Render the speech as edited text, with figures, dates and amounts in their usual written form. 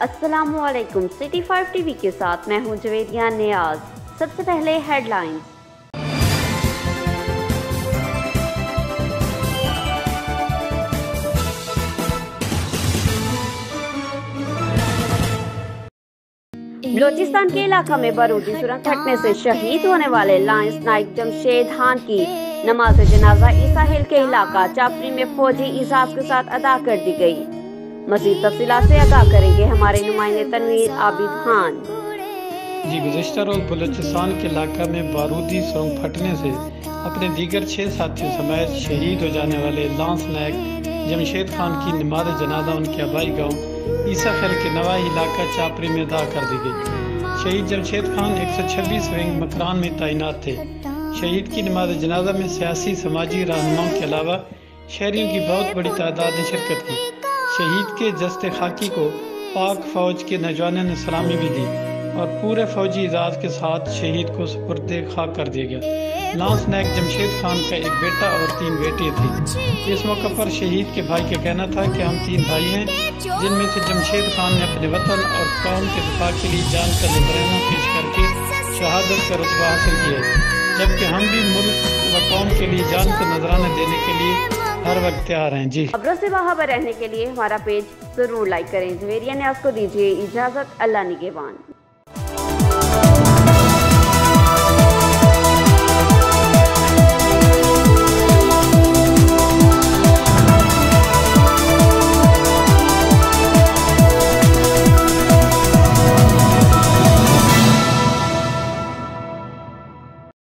अस्सलामुअलैकुम। City 5 TV के साथ मैं हूं जवेदिया नियाज। सबसे पहले हेडलाइंस। बलोचिस्तान के इलाका में बारूदी सुरंग फटने से शहीद होने वाले लांस नाइक जमशेद खान की नमाज जनाजा ईसा हिल के इलाका चापरी में फौजी इजाज के साथ अदा कर दी गई। मज़ीद तफसीलात से आगाह करेंगे हमारे नुमाइंदे तनवीर आबिद खान। जी, गुज़िश्ता रोज़ बलूचिस्तान के इलाका में बारूदी सुरंग फटने से अपने दीगर 6 साथियों समेत शहीद हो जाने वाले लांस नायक जमशेद खान की नमाज जनाजा उनके आबाई गांव ईसा खैल के नवाही इलाका चापरी में अदा कर दी गई। शहीद जमशेद खान 126 विंग मकरान में तैनात थे। शहीद की नमाज जनाजा में सियासी समाजी रहनुमाओं के अलावा शहरियों की बहुत बड़ी तादाद ने शिरकत की। शहीद के जस्ते खाकी को पाक फौज के नौजवानों ने सलामी भी दी और पूरे फौजी इजाज के साथ शहीद को सुपुर्दे खाक कर दिया गया। लांस नायक जमशेद खान का एक बेटा और 3 बेटियां थी। इस मौके पर शहीद के भाई का कहना था कि हम 3 भाई हैं, जिनमें से जमशेद खान ने अपने वतन और कौम के दिफा के लिए जान का नजराना पेश करके शहादत का रुतबा हासिल किया, जबकि हम भी मुल्क व कौम के लिए जान का नजराना देने के लिए हर वक्त तैयार हैं। जी, खबरों से बाखबर रहने के लिए हमारा पेज जरूर लाइक करें। जवेदिया न्याज को दीजिए इजाजत। अल्लाह निगहबान।